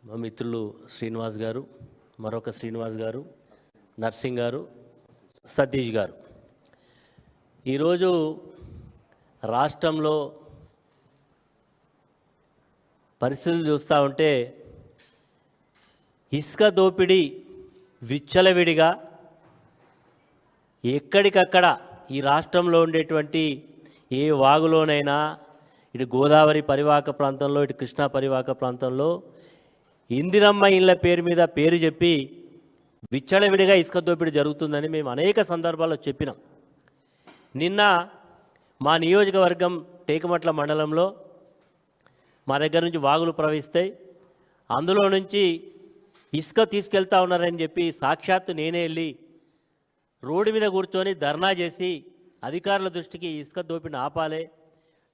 మా మిత్రులు శ్రీనివాస్ గారు, మరొక శ్రీనివాస్ గారు, నర్సింగ్ గారు, సతీష్ గారు, ఈరోజు రాష్ట్రంలో పరిస్థితులు చూస్తూ ఉంటే ఇసుక దోపిడీ విచ్చలవిడిగా ఎక్కడికక్కడ ఈ రాష్ట్రంలో ఉండేటువంటి ఏ వాగులోనైనా ఇటు గోదావరి పరివాహక ప్రాంతంలో, ఇటు కృష్ణా పరివాహక ప్రాంతంలో ఇందిరమ్మ ఇళ్ళ పేరు మీద పేరు చెప్పి విచ్చలవిడిగా ఇసుక దోపిడీ జరుగుతుందని మేము అనేక సందర్భాల్లో చెప్పినాం. నిన్న మా నియోజకవర్గం టేకుమట్ల మండలంలో మా దగ్గర నుంచి వాగులు ప్రవహిస్తాయి, అందులో నుంచి ఇసుక తీసుకెళ్తా ఉన్నారని చెప్పి సాక్షాత్తు నేనే వెళ్ళి రోడ్డు మీద కూర్చొని ధర్నా చేసి అధికారుల దృష్టికి ఇసుక దోపిడిని ఆపాలే,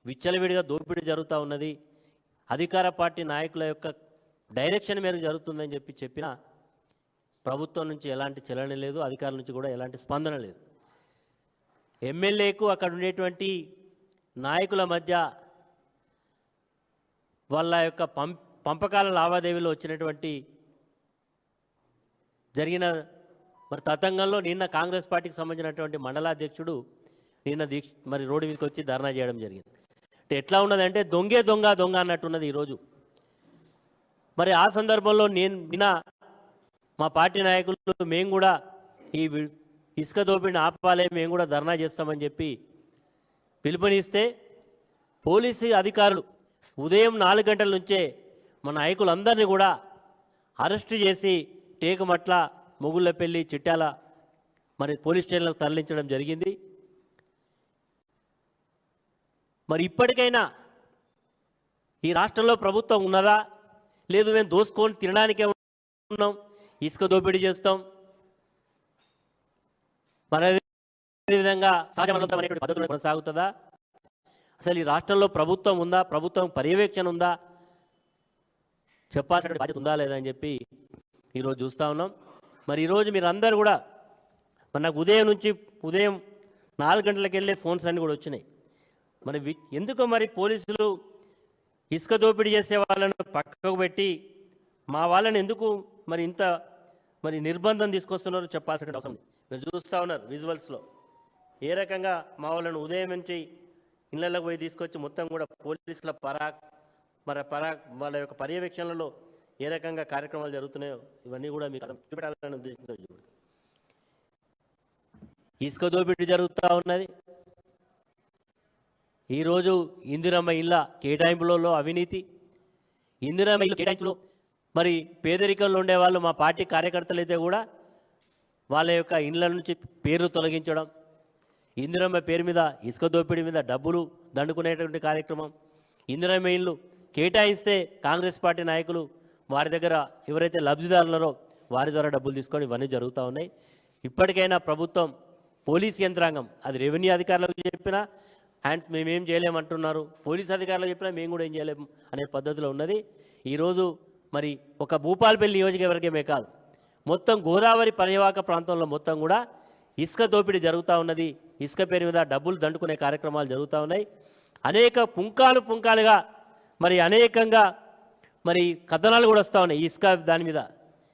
విచ్చలవిడిగా దోపిడీ జరుగుతూ ఉన్నది, అధికార పార్టీ నాయకుల యొక్క డైరెక్షన్ మేరకు జరుగుతుందని చెప్పిన ప్రభుత్వం నుంచి ఎలాంటి చలన లేదు, అధికారుల నుంచి కూడా ఎలాంటి స్పందన లేదు. ఎమ్మెల్యేకు అక్కడ ఉండేటువంటి నాయకుల మధ్య వాళ్ళ యొక్క పంపకాల లావాదేవీలో వచ్చినటువంటి జరిగిన మరి తతంగంలో నిన్న కాంగ్రెస్ పార్టీకి సంబంధించినటువంటి మండలాధ్యక్షుడు నిన్న మరి రోడ్డు మీదకి వచ్చి ధర్నా చేయడం జరిగింది. అంటే ఎట్లా ఉన్నదంటే దొంగే దొంగ దొంగ అన్నట్టున్నది ఈరోజు. మరి ఆ సందర్భంలో నిన్న మా పార్టీ నాయకులు మేము కూడా ఈ ఇసుక దోపిడిని ఆపాలే, మేము కూడా ధర్నా చేస్తామని చెప్పి పిలుపునిస్తే పోలీసు అధికారులు ఉదయం 4 గంటల నుంచే మన నాయకులందరినీ కూడా అరెస్టు చేసి టేకుమట్ల, మొగుళ్ళపల్లి, చిట్యాల మరి పోలీస్ స్టేషన్లకు తరలించడం జరిగింది. మరి ఇప్పటికైనా ఈ రాష్ట్రంలో ప్రభుత్వం ఉన్నదా, లేదు మేము దోసుకొని తినడానికే ఉన్నాం, ఇసుక దోపిడీ చేస్తాం, మరి అదేవిధంగా సహజమైనటువంటి పద్ధతులు కొనసాగుతుందా, అసలు ఈ రాష్ట్రంలో ప్రభుత్వం ఉందా, ప్రభుత్వం పర్యవేక్షణ ఉందా, చెప్పాల్సిన బాధ్యత ఉందా లేదా అని చెప్పి ఈరోజు చూస్తూ ఉన్నాం. మరి ఈరోజు మీరు అందరూ కూడా నాకు ఉదయం 4 గంటలకు వెళ్ళే ఫోన్స్ అన్నీ కూడా వచ్చినాయి. మరి ఎందుకో మరి పోలీసులు ఇసుక దోపిడీ చేసే వాళ్ళను పక్కకు పెట్టి మా వాళ్ళని ఎందుకు మరి ఇంత మరి నిర్బంధం తీసుకొస్తున్నారో చెప్పాల్సిన అవసరం. మీరు చూస్తూ ఉన్నారు విజువల్స్లో ఏ రకంగా మా వాళ్ళను ఉదయం నుంచి ఇళ్లలోకి పోయి తీసుకొచ్చి మొత్తం కూడా పోలీసుల వాళ్ళ యొక్క పర్యవేక్షణలో ఏ రకంగా కార్యక్రమాలు జరుగుతున్నాయో ఇవన్నీ కూడా మీకు చూపెట్టాలని ఉద్దేశంతో ఇసుక దోపిడీ జరుగుతూ ఉన్నది. ఈరోజు ఇందిరమ్మ ఇళ్ళ కేటాయింపులలో అవినీతి, ఇందిరమ్మ ఇళ్ళ కేటాయింపులో మరి పేదరికంలో ఉండేవాళ్ళు మా పార్టీ కార్యకర్తలు అయితే కూడా వాళ్ళ యొక్క ఇళ్ళ నుంచి పేరు తొలగించడం, ఇందిరమ్మ పేరు మీద ఇసుక దోపిడీ మీద డబ్బులు దండుకునేటువంటి కార్యక్రమం, ఇందిరమ్మ ఇళ్ళు కేటాయిస్తే కాంగ్రెస్ పార్టీ నాయకులు వారి దగ్గర ఎవరైతే లబ్ధిదారులరో వారి ద్వారా డబ్బులు తీసుకొని ఇవన్నీ జరుగుతూ ఉన్నాయి. ఇప్పటికైనా ప్రభుత్వం, పోలీస్ యంత్రాంగం, అది రెవెన్యూ అధికారులకు చెప్పినా అండ్ మేమేం చేయలేమంటున్నారు, పోలీస్ అధికారులు చెప్పినా మేము కూడా ఏం చేయలేము అనే పద్ధతిలో ఉన్నది. ఈరోజు మరి ఒక భూపాలపల్లి నియోజకవర్గమే కాదు, మొత్తం గోదావరి పరివాహక ప్రాంతంలో మొత్తం కూడా ఇసుక దోపిడీ జరుగుతూ ఉన్నది. ఇసుక పేరు మీద డబ్బులు దండుకునే కార్యక్రమాలు జరుగుతూ ఉన్నాయి. అనేక పుంకాలుగా మరి అనేకంగా మరి కథనాలు కూడా వస్తూ ఉన్నాయి ఇసుక దాని మీద.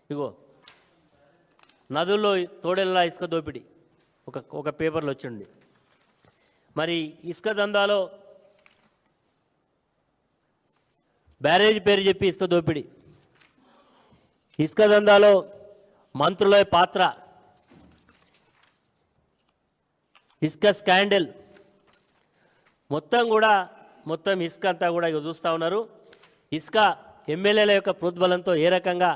ఇగో నదుల్లో తోడేళ్ళ ఇసుక దోపిడీ ఒక పేపర్లో వచ్చింది. మరి ఇసుక దందాలో బ్యారేజ్ పేరు చెప్పి ఇసుక దోపిడీ, ఇసుక దందాలో మంత్రుల పాత్ర, ఇసుక స్కాండల్, మొత్తం ఇసుక అంతా కూడా ఇక చూస్తూ ఉన్నారు. ఇసుక ఎమ్మెల్యేల యొక్క ప్రోద్బలంతో ఏ రకంగా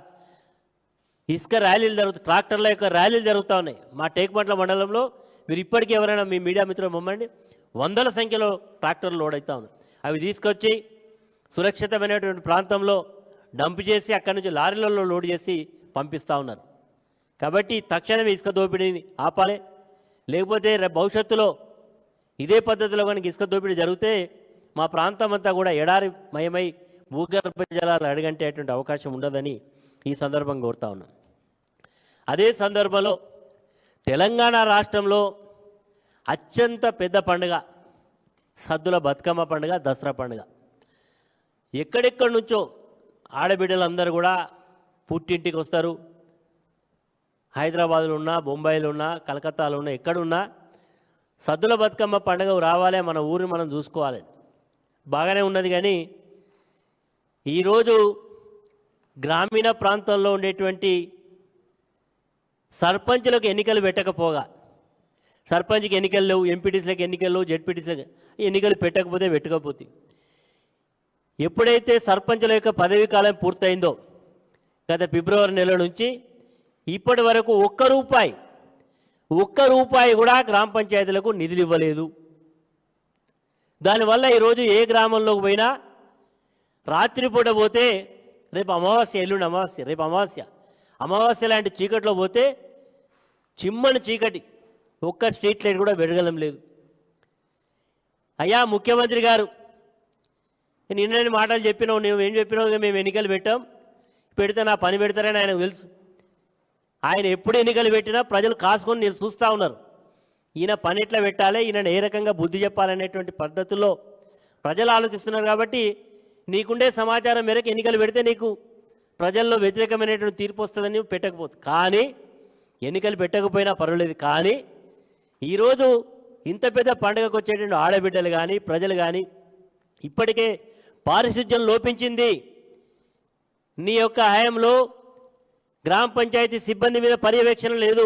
ఇసుక ర్యాలీలు జరుగుతాయి, ట్రాక్టర్ల యొక్క ర్యాలీలు జరుగుతూ ఉన్నాయి. మా టేకుమట్ల మండలంలో మీరు ఇప్పటికీ ఎవరైనా మీ మీడియా మిత్రులు మమ్మండి, వందల సంఖ్యలో ట్రాక్టర్లు లోడ్ అవుతూ ఉన్నాయి. అవి తీసుకొచ్చి సురక్షితమైనటువంటి ప్రాంతంలో డంప్ చేసి అక్కడి నుంచి లారీలలో లోడ్ చేసి పంపిస్తూ ఉన్నారు. కాబట్టి తక్షణమే ఇసుక దోపిడీని ఆపాలి, లేకపోతే భవిష్యత్తులో ఇదే పద్ధతిలో కనుక ఇసుక దోపిడీ జరిగితే మా ప్రాంతం అంతా కూడా ఎడారిమయమై భూగర్భ జలాలు అడగంటేటువంటి అవకాశం ఉండదని ఈ సందర్భంగా కోరుతా ఉన్నాం. అదే సందర్భంలో తెలంగాణ రాష్ట్రంలో అత్యంత పెద్ద పండుగ సద్దుల బతుకమ్మ పండుగ, దసరా పండుగ. ఎక్కడెక్కడి నుంచో ఆడబిడ్డలందరూ కూడా పుట్టింటికి వస్తారు. హైదరాబాద్లో ఉన్నా, బొంబాయిలో ఉన్నా, కలకత్తాలో ఉన్నా, ఎక్కడున్నా సద్దుల బతుకమ్మ పండుగ రావాలి, మన ఊరిని మనం చూసుకోవాలి, బాగానే ఉన్నది. కానీ ఈరోజు గ్రామీణ ప్రాంతాల్లో ఉండేటువంటి సర్పంచులకు ఎన్నికలు పెట్టకపోగా, సర్పంచ్కి ఎన్నికలు లేవు, ఎంపీటీసీలకు ఎన్నికలు లేవు, జెడ్పీటీసీలకు ఎన్నికలు పెట్టకపోతే ఎప్పుడైతే సర్పంచుల యొక్క పదవీ కాలం పూర్తయిందో గత ఫిబ్రవరి నెల నుంచి ఇప్పటి వరకు ఒక్క రూపాయి కూడా గ్రామ పంచాయతీలకు నిధులు ఇవ్వలేదు. దానివల్ల ఈరోజు ఏ గ్రామంలోకి పోయినా రాత్రిపూట పోతే, రేపు అమావాస్య, ఎల్లుండి అమావాస్య, రేపు అమావాస్య లాంటి చీకట్లో పోతే చిమ్మని చీకటి, ఒక్క స్ట్రీట్ లైట్ కూడా వెడగలం లేదు. అయ్యా ముఖ్యమంత్రి గారు, నిన్నని మాటలు చెప్పినావు, నువ్వు ఏం చెప్పినావు, మేము ఎన్నికలు పెడితే నా పని పెడతారని ఆయనకు తెలుసు. ఆయన ఎప్పుడు ఎన్నికలు పెట్టినా ప్రజలు కాసుకొని నేను చూస్తూ ఉన్నారు. ఈయన పని ఎట్లా పెట్టాలి, ఈయన ఏ రకంగా బుద్ధి చెప్పాలనేటువంటి పద్ధతుల్లో ప్రజలు ఆలోచిస్తున్నారు. కాబట్టి నీకుండే సమాచారం మేరకు ఎన్నికలు పెడితే నీకు ప్రజల్లో వ్యతిరేకమైనటువంటి తీర్పు వస్తుందని పెట్టకపోవచ్చు. కానీ ఎన్నికలు పెట్టకపోయినా పర్వాలేదు. కానీ ఈరోజు ఇంత పెద్ద పండుగకు వచ్చేటువంటి ఆడబిడ్డలు కానీ ప్రజలు కానీ ఇప్పటికే పారిశుధ్యం లోపించింది. నీ యొక్క హయాంలో గ్రామ పంచాయతీ సిబ్బంది మీద పర్యవేక్షణ లేదు,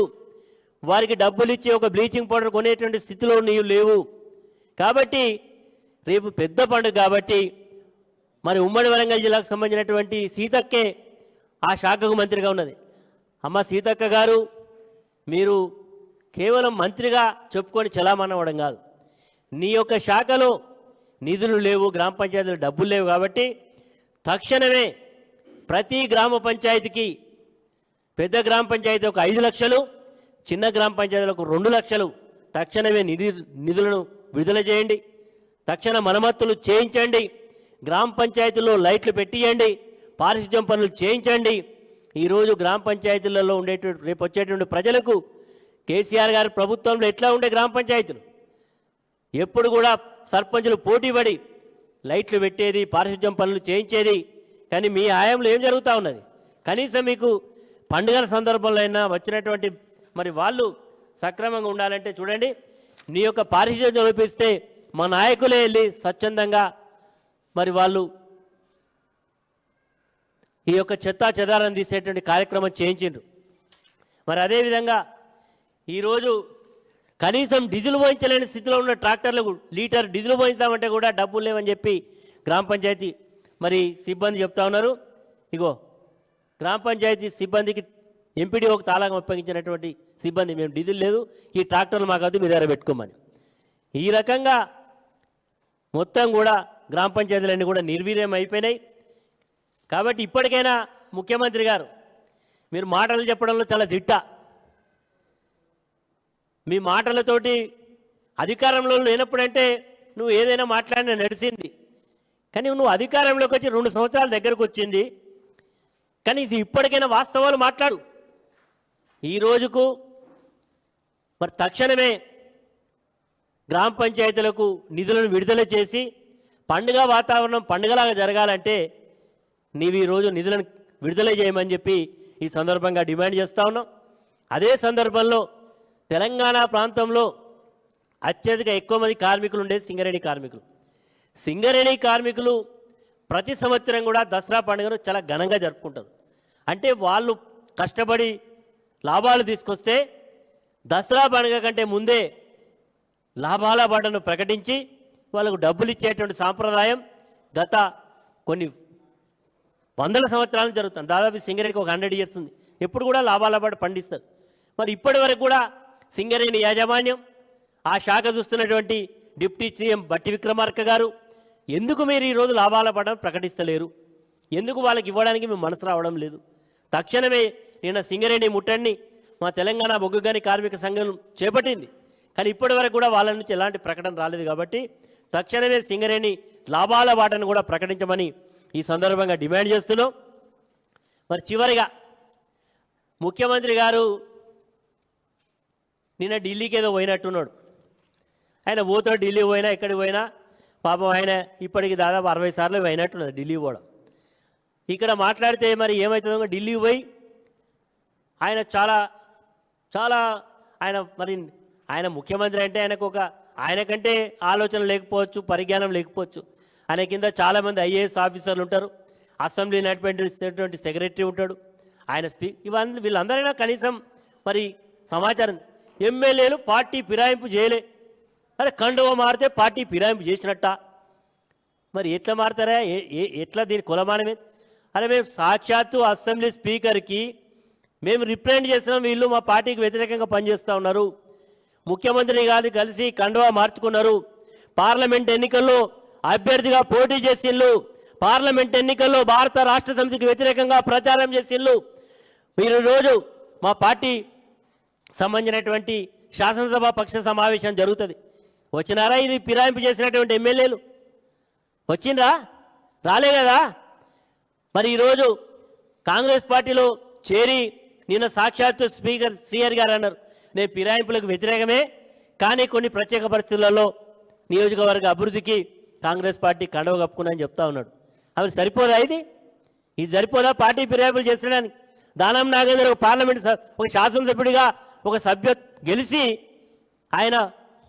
వారికి డబ్బులు ఇచ్చి ఒక బ్లీచింగ్ పౌడర్ కొనేటువంటి స్థితిలో నీవు లేవు. కాబట్టి రేపు పెద్ద పండుగ కాబట్టి మరి ఉమ్మడి వరంగల్ జిల్లాకు సంబంధించినటువంటి సీతక్కే ఆ శాఖకు మంత్రిగా ఉన్నది. అమ్మ సీతక్క గారు, మీరు కేవలం మంత్రిగా చెప్పుకొని చలామణవడం కాదు, నీ యొక్క శాఖలో నిధులు లేవు, గ్రామ పంచాయతీలు డబ్బులు లేవు. కాబట్టి తక్షణమే ప్రతి గ్రామ పంచాయతీకి, పెద్ద గ్రామ పంచాయతీ ఒక 5 లక్షలు, చిన్న గ్రామ పంచాయతీలకు 2 లక్షలు తక్షణమే నిధులను విడుదల చేయండి. తక్షణ మరమ్మతులు చేయించండి, గ్రామ పంచాయతీల్లో లైట్లు పెట్టియండి, పారిశుధ్యం పనులు చేయించండి. ఈరోజు గ్రామ పంచాయతీలలో ఉండేటువంటి రేపు వచ్చేటువంటి ప్రజలకు కేసీఆర్ గారి ప్రభుత్వంలో ఎట్లా ఉండే గ్రామ పంచాయతీలు, ఎప్పుడు కూడా సర్పంచులు పోటీపడి లైట్లు పెట్టేది, పారిశుధ్యం పనులు చేయించేది. కానీ మీ హయాంలో ఏం జరుగుతూ ఉన్నది? కనీసం మీకు పండుగల సందర్భంలో అయినా వచ్చినటువంటి మరి వాళ్ళు సక్రమంగా ఉండాలంటే చూడండి, నీ యొక్క పారిశుధ్యం లోపిస్తే మా నాయకులే వెళ్ళి స్వచ్ఛందంగా మరి వాళ్ళు ఈ యొక్క చెత్తా చెదారం తీసేటువంటి కార్యక్రమం చేయించిండ్రు. మరి అదేవిధంగా ఈరోజు కనీసం డీజిల్ పోయించలేని స్థితిలో ఉన్న ట్రాక్టర్లకు లీటర్ డీజిల్ పోయించామంటే కూడా డబ్బులు లేవని చెప్పి గ్రామ పంచాయతీ మరి సిబ్బంది చెప్తా ఉన్నారు. ఇగో గ్రామ పంచాయతీ సిబ్బందికి ఎంపీడీఓకి తాళం అప్పగించినటువంటి సిబ్బంది, మేము డీజిల్ లేదు, ఈ ట్రాక్టర్లు మాకు వద్దు, మీ దగ్గర పెట్టుకోమని. ఈ రకంగా మొత్తం కూడా గ్రామ పంచాయతీలన్నీ కూడా నిర్వీర్యం అయిపోయినాయి. కాబట్టి ఇప్పటికైనా ముఖ్యమంత్రి గారు, మీరు మాటలు చెప్పడంలో చాలా దిట్ట, మీ మాటలతోటి అధికారంలో లేనప్పుడంటే నువ్వు ఏదైనా మాట్లాడినా నడిచింది. కానీ నువ్వు అధికారంలోకి వచ్చి 2 సంవత్సరాల దగ్గరకు వచ్చింది. కానీ ఇది ఇప్పటికైనా వాస్తవాలు మాట్లాడు. ఈ రోజుకు మరి తక్షణమే గ్రామ పంచాయతీలకు నిధులను విడుదల చేసి పండుగ వాతావరణం పండుగలాగా జరగాలంటే నీవు ఈరోజు నిధులను విడుదల చేయమని చెప్పి ఈ సందర్భంగా డిమాండ్ చేస్తూ ఉన్నాం. అదే సందర్భంలో తెలంగాణ ప్రాంతంలో అత్యధిక ఎక్కువ మంది కార్మికులు ఉండేది సింగరేణి కార్మికులు. సింగరేణి కార్మికులు ప్రతి సంవత్సరం కూడా దసరా పండుగను చాలా ఘనంగా జరుపుకుంటారు. అంటే వాళ్ళు కష్టపడి లాభాలు తీసుకొస్తే దసరా పండుగ కంటే ముందే లాభాల బాటను ప్రకటించి వాళ్ళకు డబ్బులు ఇచ్చేటువంటి సాంప్రదాయం గత కొన్ని వందల సంవత్సరాలు జరుగుతుంది. దాదాపు సింగరేణికి ఒక 100 years ఉంది. ఎప్పుడు కూడా లాభాల బాట పండిస్తారు. మరి ఇప్పటి వరకు కూడా సింగరేణి యాజమాన్యం, ఆ శాఖ చూస్తున్నటువంటి డిప్యూటీ సీఎం బట్టి విక్రమార్క గారు ఎందుకు మీరు ఈరోజు లాభాల బాటను ప్రకటిస్తలేరు? ఎందుకు వాళ్ళకి ఇవ్వడానికి మేము మనసు రావడం లేదు? తక్షణమే నిన్న సింగరేణి ముట్టడిని మా తెలంగాణ బొగ్గు గని కార్మిక సంఘం చేపట్టింది. కానీ ఇప్పటి వరకు కూడా వాళ్ళ నుంచి ఎలాంటి ప్రకటన రాలేదు. కాబట్టి తక్షణమే సింగరేణి లాభాల బాటను కూడా ప్రకటించమని ఈ సందర్భంగా డిమాండ్ చేస్తున్నాం. మరి చివరిగా ముఖ్యమంత్రి గారు నిన్న ఢిల్లీకి ఏదో పోయినట్టున్నాడు. ఆయన పోతాడు, ఢిల్లీ పోయినా ఎక్కడికి పోయినా పాపం ఆయన ఇప్పటికి దాదాపు 60 సార్లు పోయినట్టున్నది ఢిల్లీ పోవడం. ఇక్కడ మాట్లాడితే మరి ఏమవుతుందో ఢిల్లీ పోయి ఆయన చాలా చాలా ఆయన ముఖ్యమంత్రి అంటే ఆయనకంటే ఆలోచన లేకపోవచ్చు, పరిజ్ఞానం లేకపోవచ్చు. ఆయన కింద చాలామంది ఐఏఎస్ ఆఫీసర్లు ఉంటారు, అసెంబ్లీ నడిపేటువంటి సెక్రటరీ ఉంటాడు, ఆయన వీళ్ళందరైనా కనీసం మరి సమాచారం. ఎమ్మెల్యేలు పార్టీ ఫిరాయింపు చేయలే, అరే కండువ మారితే పార్టీ ఫిరాయింపు చేసినట్ట, మరి ఎట్లా మారుతారా? ఎట్లా దీని కులమానమే? అరే మేము సాక్షాత్తు అసెంబ్లీ స్పీకర్కి మేము రిప్రజెంట్ చేస్తున్నాం, వీళ్ళు మా పార్టీకి వ్యతిరేకంగా పనిచేస్తూ ఉన్నారు, ముఖ్యమంత్రి గారు కలిసి కండువా మార్చుకున్నారు, పార్లమెంట్ ఎన్నికల్లో అభ్యర్థిగా పోటీ చేసిళ్ళు, పార్లమెంట్ ఎన్నికల్లో భారత రాష్ట్ర సమితికి వ్యతిరేకంగా ప్రచారం చేసిళ్ళు. మీరు రోజు మా పార్టీ సంబంధించినటువంటి శాసనసభ పక్ష సమావేశం జరుగుతుంది, వచ్చినారా? ఇది ఫిరాయింపు చేసినటువంటి ఎమ్మెల్యేలు వచ్చిండ్రా? రాలే కదా. మరి ఈరోజు కాంగ్రెస్ పార్టీలో చేరి నిన్న సాక్షాత్తు స్పీకర్ శ్రీహరి గారు అన్నారు, నేను ఫిరాయింపులకు వ్యతిరేకమే, కానీ కొన్ని ప్రత్యేక పరిస్థితులలో నియోజకవర్గ అభివృద్ధికి కాంగ్రెస్ పార్టీ కండవ కప్పుకున్నాని చెప్తా ఉన్నాడు. అవి సరిపోదా? ఇది సరిపోదా పార్టీ ఫిరాయింపులు చేసడానికి? దానం నాగేంద్ర ఒక ఒక శాసనసభ్యుడిగా ఒక సభ్య గెలిచి ఆయన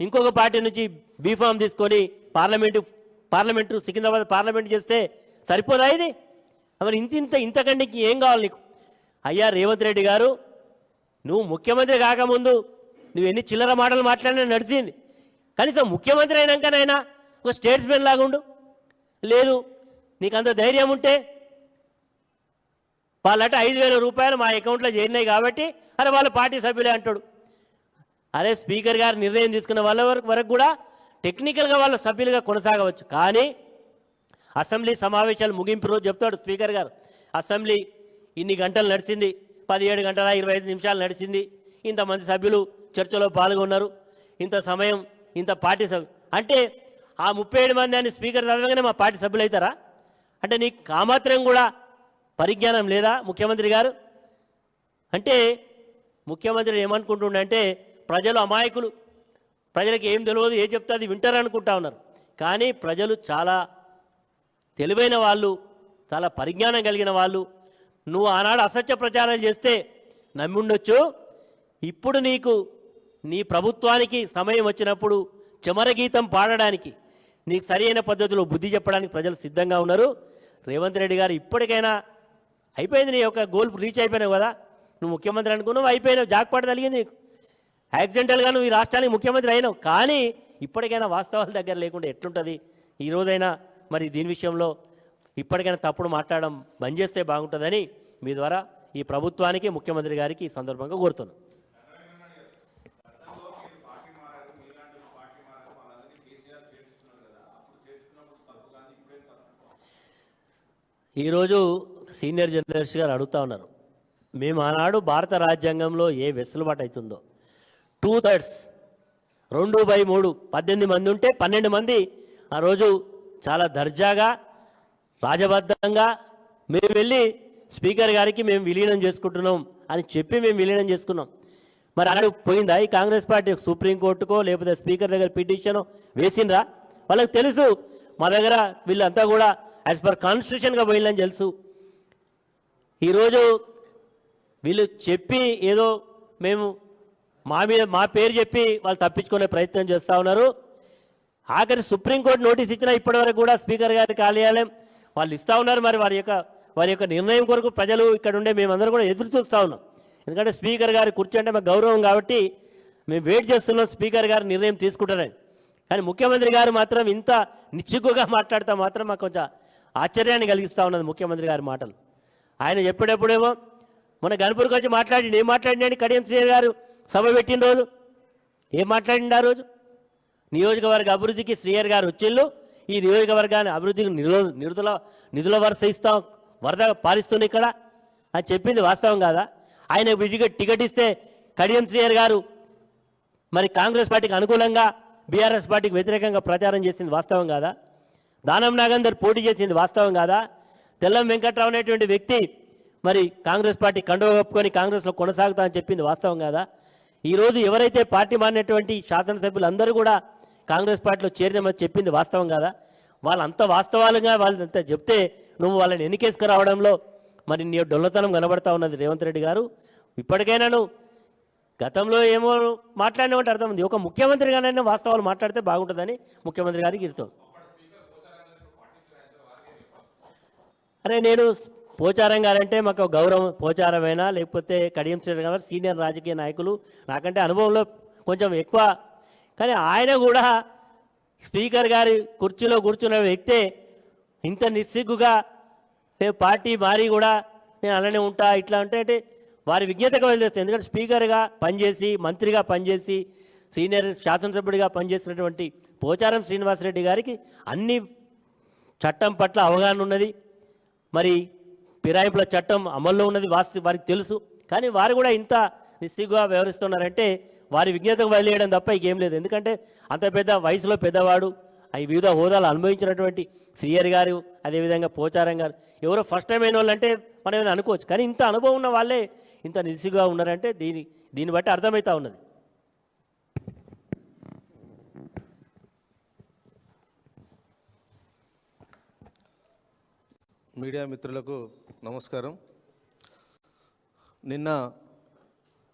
ఇంకొక పార్టీ నుంచి బీఫామ్ తీసుకొని పార్లమెంటు సికింద్రాబాద్ పార్లమెంట్ చేస్తే సరిపోదా? మరి ఇంతకంటే ఏం కావాలి నీకు? అయ్యా రేవంత్ రెడ్డి గారు, నువ్వు ముఖ్యమంత్రి కాకముందు నువ్వు ఎన్ని చిల్లర మాటలు మాట్లాడినా నడిచింది, కనీసం ముఖ్యమంత్రి అయినాకనైనా ఒక స్టేట్స్మెన్ లాగా ఉండు. లేదు, నీకు అంత ధైర్యం ఉంటే వాళ్ళట 5,000 రూపాయలు మా అకౌంట్లో చేరినాయి కాబట్టి అరే వాళ్ళ పార్టీ సభ్యులే అంటాడు. అరే స్పీకర్ గారు నిర్ణయం తీసుకున్న వాళ్ళ వరకు కూడా టెక్నికల్గా వాళ్ళ సభ్యులుగా కొనసాగవచ్చు, కానీ అసెంబ్లీ సమావేశాలు ముగింపు రోజు చెప్తాడు స్పీకర్ గారు, అసెంబ్లీ ఇన్ని గంటలు నడిచింది, 17 గంటల 25 నిమిషాలు నడిచింది, ఇంతమంది సభ్యులు చర్చలో పాల్గొన్నారు, ఇంత సమయం ఇంత పార్టీ సభ్యులు అంటే ఆ 37 మంది అని స్పీకర్ చదవగానే మా పార్టీ సభ్యులు అవుతారా? అంటే నీకు కామాత్రం కూడా పరిజ్ఞానం లేదా ముఖ్యమంత్రి గారు? అంటే ముఖ్యమంత్రి ఏమనుకుంటుండంటే ప్రజలు అమాయకులు, ప్రజలకు ఏం తెలియదు, ఏం చెప్తే అది వింటారు అనుకుంటా ఉన్నారు. కానీ ప్రజలు చాలా తెలివైన వాళ్ళు, చాలా పరిజ్ఞానం కలిగిన వాళ్ళు. నువ్వు ఆనాడు అసత్య ప్రచారాలు చేస్తే నమ్మి ఉండొచ్చు, ఇప్పుడు నీకు నీ ప్రభుత్వానికి సమయం వచ్చినప్పుడు చమరగీతం పాడడానికి నీకు సరైన పద్ధతిలో బుద్ధి చెప్పడానికి ప్రజలు సిద్ధంగా ఉన్నారు. రేవంత్ రెడ్డి గారు ఇప్పటికైనా అయిపోయింది, నీ యొక్క గోల్ రీచ్ అయిపోయినావు కదా, నువ్వు ముఖ్యమంత్రి అనుకున్నావు, అయిపోయినావు, జాక్పాటు కలిగింది నీకు, యాక్సిడెంటల్గా నువ్వు ఈ రాష్ట్రానికి ముఖ్యమంత్రి అయినావు. కానీ ఇప్పటికైనా వాస్తవాల దగ్గర లేకుండా ఎట్లుంటుంది? ఈ రోజైనా మరి దీని విషయంలో ఇప్పటికైనా తప్పుడు మాట్లాడడం బంద్ చేస్తే బాగుంటుందని మీ ద్వారా ఈ ప్రభుత్వానికి ముఖ్యమంత్రి గారికి ఈ సందర్భంగా కోరుతున్నాను. ఈరోజు సీనియర్ జర్నలిస్ట్ గారు అడుగుతూ ఉన్నారు, మేము ఆనాడు భారత రాజ్యాంగంలో ఏ వెసులుబాటు అవుతుందో 2/3 2/3 18 మంది ఉంటే 12 మంది ఆ రోజు చాలా దర్జాగా రాజబద్ధంగా మేము వెళ్ళి స్పీకర్ గారికి మేము విలీనం చేసుకుంటున్నాం అని చెప్పి మేము విలీనం చేసుకున్నాం. మరి అక్కడ పోయిందా ఈ కాంగ్రెస్ పార్టీ? సుప్రీంకోర్టుకో లేకపోతే స్పీకర్ దగ్గర పిటిషనో వేసిందా? వాళ్ళకి తెలుసు మా దగ్గర వీళ్ళంతా కూడా యాజ్ పర్ కాన్స్టిట్యూషన్గా పోయిందని తెలుసు. ఈరోజు వీళ్ళు చెప్పి ఏదో మేము మా పేరు చెప్పి వాళ్ళు తప్పించుకునే ప్రయత్నం చేస్తూ ఉన్నారు. ఆఖరి సుప్రీంకోర్టు నోటీస్ ఇచ్చినా ఇప్పటివరకు కూడా స్పీకర్ గారి కార్యాలయం వాళ్ళు ఇస్తూ ఉన్నారు. మరి వారి యొక్క నిర్ణయం కొరకు ప్రజలు ఇక్కడ ఉండే మేమందరం కూడా ఎదురు చూస్తూ ఉన్నాం. ఎందుకంటే స్పీకర్ గారి కుర్చీ అంటే మాకు గౌరవం కాబట్టి మేము వెయిట్ చేస్తున్నాం స్పీకర్ గారు నిర్ణయం తీసుకుంటారని. కానీ ముఖ్యమంత్రి గారు మాత్రం ఇంత నిశ్చిగ్గుగా మాట్లాడితే మాత్రం మాకు కొంచెం ఆశ్చర్యాన్ని కలిగిస్తూ ఉన్నది ముఖ్యమంత్రి గారి మాటలు. ఆయన చెప్పేటప్పుడేమో మొన్న గణపూర్కి వచ్చి మాట్లాడి ఏం మాట్లాడినాడు కడియం శ్రీహరి గారు సభ పెట్టిన రోజు ఏం మాట్లాడిండు? ఆ రోజు నియోజకవర్గ అభివృద్ధికి శ్రీహరి గారు వచ్చిళ్ళు, ఈ నియోజకవర్గాన్ని అభివృద్ధికి నిధుల వరుస ఇస్తాం, వరద పాలిస్తుంది ఇక్కడ అని చెప్పింది వాస్తవం కాదా? ఆయన టికెట్ ఇస్తే కడియం శ్రీహరి గారు మరి కాంగ్రెస్ పార్టీకి అనుకూలంగా బీఆర్ఎస్ పార్టీకి వ్యతిరేకంగా ప్రచారం చేసింది వాస్తవం కాదా? దానం నాగేందర్ పోటీ చేసింది వాస్తవం కాదా? తెల్లం వెంకట్రావు అనేటువంటి వ్యక్తి మరి కాంగ్రెస్ పార్టీ కండువ కప్పుకొని కాంగ్రెస్లో కొనసాగుతా అని చెప్పింది వాస్తవం కాదా? ఈరోజు ఎవరైతే పార్టీ మారినటువంటి శాసనసభ్యులు అందరూ కూడా కాంగ్రెస్ పార్టీలో చేరినామని చెప్పింది వాస్తవం కాదా? వాళ్ళంత వాస్తవాలుగా వాళ్ళంతా చెప్తే నువ్వు వాళ్ళని ఎన్నికేసుకురావడంలో మరి నీ డొల్లతనం కనబడతా ఉన్నది రేవంత్ రెడ్డి గారు. ఇప్పటికైనా నువ్వు గతంలో ఏమో మాట్లాడినామంటే అర్థం ఉంది, ఒక ముఖ్యమంత్రిగానైనా వాస్తవాలు మాట్లాడితే బాగుంటుందని ముఖ్యమంత్రి గారికి ఇస్తాం. అరే నేను పోచారం గారంటే మాకు గౌరవం, పోచారమైనా లేకపోతే కడియం శ్రీధర్ గారు సీనియర్ రాజకీయ నాయకులు, నాకంటే అనుభవంలో కొంచెం ఎక్కువ. కానీ ఆయన కూడా స్పీకర్ గారి కుర్చీలో కూర్చున్న వ్యక్తే ఇంత నిస్సిగ్గుగా నేను పార్టీ మారి కూడా నేను అలానే ఉంటా ఇట్లా అంటే వారి విజ్ఞతకు వదిలేస్తాను. ఎందుకంటే స్పీకర్గా పనిచేసి, మంత్రిగా పనిచేసి, సీనియర్ శాసనసభ్యుడిగా పనిచేసినటువంటి పోచారం శ్రీనివాసరెడ్డి గారికి అన్ని చట్టం పట్ల అవగాహన ఉన్నది. మరి ఫిరాయింపుల చట్టం అమల్లో ఉన్నది వారికి తెలుసు. కానీ వారు కూడా ఇంత నిస్సిగ్గుగా వ్యవహరిస్తున్నారంటే వారి విజ్ఞతకు వదిలేయడం తప్ప ఇంకేం లేదు. ఎందుకంటే అంత పెద్ద వయసులో పెద్దవాడు, అవి వివిధ హోదాలు అనుభవించినటువంటి శ్రీయర్ గారు, అదేవిధంగా పోచారం గారు ఎవరో ఫస్ట్ టైం అయిన వాళ్ళు అంటే మనం ఏమైనా అనుకోవచ్చు. కానీ ఇంత అనుభవం ఉన్న వాళ్ళే ఇంత నిస్సిగ్గుగా ఉన్నారంటే దీన్ని బట్టి అర్థమవుతా ఉన్నది. మీడియా మిత్రులకు నమస్కారం. నిన్న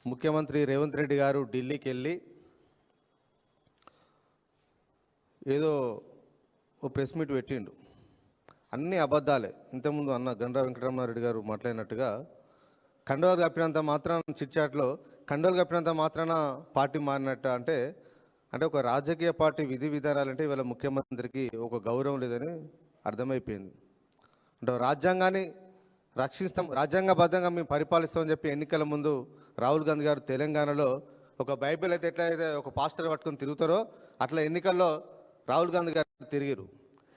ముఖ్యమంత్రి రేవంత్ రెడ్డి గారు ఢిల్లీకి వెళ్ళి ఏదో ఓ ప్రెస్ మీట్ పెట్టిండు. అన్నీ అబద్ధాలే. ఇంతకుముందు అన్న గండ్రా వెంకటరమణారెడ్డి గారు మాట్లాడినట్టుగా కండోలు కప్పినంత మాత్రాన చిట్చాట్లో కండోలు కప్పినంత మాత్రాన పార్టీ మారినట్టు అంటే ఒక రాజకీయ పార్టీ విధి విధానాలంటే ఇవాళ ముఖ్యమంత్రికి ఒక గౌరవం లేదని అర్థమైపోయింది. అంటే రాజ్యాంగాన్ని రక్షిస్తాం, రాజ్యాంగబద్ధంగా మేము పరిపాలిస్తామని చెప్పి ఎన్నికల ముందు రాహుల్ గాంధీ గారు తెలంగాణలో ఒక బైబిల్ అయితే ఎట్లయితే ఒక పాస్టర్ పట్టుకొని తిరుగుతారో అట్లా ఎన్నికల్లో రాహుల్ గాంధీ గారు తిరిగారు.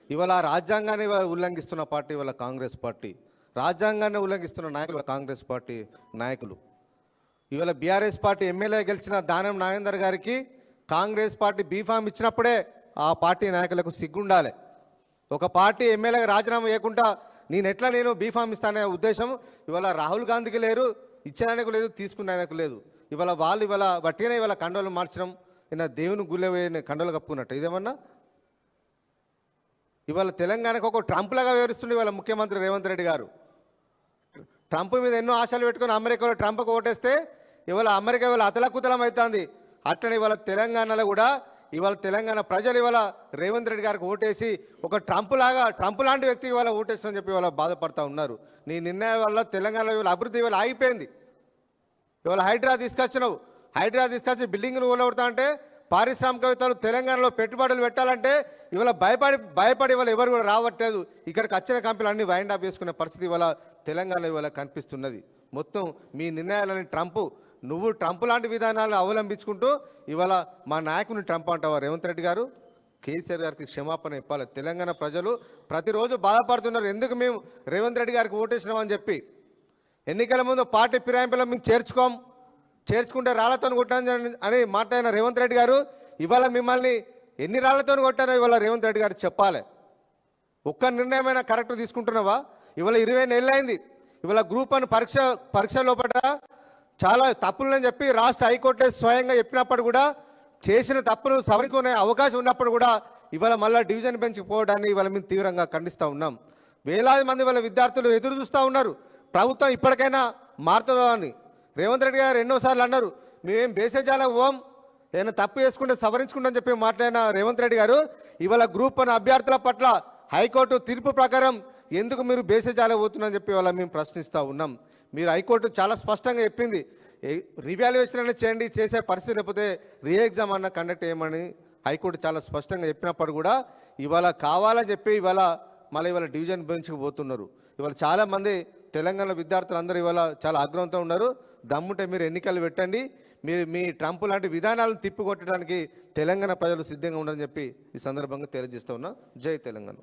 ఇవాళ రాజ్యాంగాన్ని ఉల్లంఘిస్తున్న పార్టీ ఇవాళ కాంగ్రెస్ పార్టీ, రాజ్యాంగాన్ని ఉల్లంఘిస్తున్న నాయకులు కాంగ్రెస్ పార్టీ నాయకులు. ఇవాళ బీఆర్ఎస్ పార్టీ ఎమ్మెల్యే గెలిచిన దానం నాగేందర్ గారికి కాంగ్రెస్ పార్టీ బీఫామ్ ఇచ్చినప్పుడే ఆ పార్టీ నాయకులకు సిగ్గుండాలి. ఒక పార్టీ ఎమ్మెల్యేగా రాజీనామా చేయకుండా నేను బీఫామ్ ఇస్తానే ఉద్దేశం ఇవాళ రాహుల్ గాంధీకి లేరు, ఇచ్చిన ఆయనకు లేదు, తీసుకున్న ఆయనకు లేదు. ఇవాళ బట్టినే ఇవాళ కండోలు మార్చడం, ఈయన దేవుని గుళ్ళ కండోలు కప్పుకున్నట్టు ఇదేమన్నా. ఇవాళ తెలంగాణకు ఒక ట్రంప్లాగా వివరిస్తుండే ఇవాళ ముఖ్యమంత్రి రేవంత్ రెడ్డి గారు. ట్రంప్ మీద ఎన్నో ఆశలు పెట్టుకుని అమెరికాలో ట్రంప్కు ఓటేస్తే ఇవాళ అమెరికా ఇవాళ అతలకుతలం అవుతుంది. అట్లనే ఇవాళ తెలంగాణలో కూడా ఇవాళ తెలంగాణ ప్రజలు ఇవాళ రేవంత్ రెడ్డి గారికి ఓటేసి ఒక ట్రంప్ లాంటి వ్యక్తికి ఇవాళ ఓటేస్తామని చెప్పి ఇవాళ బాధపడతా ఉన్నారు. నీ నిర్ణయం వల్ల తెలంగాణలో ఇవాళ అభివృద్ధి ఇవాళ ఆగిపోయింది. ఇవాళ హైడ్రా తీసుకొచ్చి బిల్డింగ్లు కూలగొడతా అంటే పారిశ్రామికవేత్తలు తెలంగాణలో పెట్టుబడులు పెట్టాలంటే ఇవాళ భయపడి ఇవాళ ఎవరు కూడా రావట్లేదు. ఇక్కడికి వచ్చిన కంపెనీలు అన్ని వైండ్ అప్ చేసుకునే పరిస్థితి ఇవాళ తెలంగాణలో ఇవాళ కనిపిస్తున్నది. మొత్తం మీ నిర్ణయాలని నువ్వు ట్రంప్ లాంటి విధానాలు అవలంబించుకుంటూ ఇవాళ మా నాయకుని ట్రంప్ అంటావా రేవంత్ రెడ్డి గారు? కేసీఆర్ గారికి క్షమాపణ చెప్పాలి. తెలంగాణ ప్రజలు ప్రతిరోజు బాధపడుతున్నారు, ఎందుకు మేము రేవంత్ రెడ్డి గారికి ఓటేసినామని చెప్పి. ఎన్నికల ముందు పార్టీ ఫిరాయింపులో మేము చేర్చుకుంటే రాళ్లతో కొట్టాను అని మాట్లాడిన రేవంత్ రెడ్డి గారు ఇవాళ మిమ్మల్ని ఎన్ని రాళ్లతో కొట్టారో ఇవాళ రేవంత్ రెడ్డి గారు చెప్పాలి. ఒక్క నిర్ణయమైనా కరెక్ట్ తీసుకుంటున్నావా? ఇవాళ 20 నెలలు అయింది. ఇవాళ గ్రూప్ 1 పరీక్ష లోపల చాలా తప్పులని చెప్పి రాష్ట్ర హైకోర్టు స్వయంగా చెప్పినప్పుడు కూడా చేసిన తప్పులు సవరించుకునే అవకాశం ఉన్నప్పుడు కూడా ఇవాళ మళ్ళీ డివిజన్ బెంచ్కి పోవడాన్ని ఇవాళ మేము తీవ్రంగా ఖండిస్తూ ఉన్నాం. వేలాది మంది వాళ్ళ విద్యార్థులు ఎదురు చూస్తూ ఉన్నారు ప్రభుత్వం ఇప్పటికైనా మారుతుందో అని. రేవంత్ రెడ్డి గారు ఎన్నోసార్లు అన్నారు మేమేం బేసేజాలకు పోం, ఏదైనా తప్పు చేసుకుంటే సవరించుకుంటామని చెప్పి మాట్లాడిన రేవంత్ రెడ్డి గారు ఇవాళ గ్రూప్ 1 అభ్యర్థుల పట్ల హైకోర్టు తీర్పు ప్రకారం ఎందుకు మీరు బేసేజాలకు పోతున్నారని చెప్పి ఇవాళ మేము ప్రశ్నిస్తూ ఉన్నాం. మీరు హైకోర్టు చాలా స్పష్టంగా చెప్పింది, రివాల్యుయేషన్ అనేది చేయండి, చేసే పరిస్థితి లేకపోతే రీ ఎగ్జామ్ అన్న కండక్ట్ చేయమని హైకోర్టు చాలా స్పష్టంగా చెప్పినప్పుడు కూడా ఇవాళ కావాలని చెప్పి మళ్ళీ ఇవాళ డివిజన్ బెంచ్కి పోతున్నారు. ఇవాళ చాలామంది తెలంగాణ విద్యార్థులు ఇవాళ చాలా ఆగ్రహంతో ఉన్నారు. దమ్ముంటే మీరు ఎన్నికలు పెట్టండి, మీరు మీ ట్రంప్ లాంటి విధానాలను తిప్పికొట్టడానికి తెలంగాణ ప్రజలు సిద్ధంగా ఉన్నారని చెప్పి ఈ సందర్భంగా తెలియజేస్తూ ఉన్నా. జై తెలంగాణ.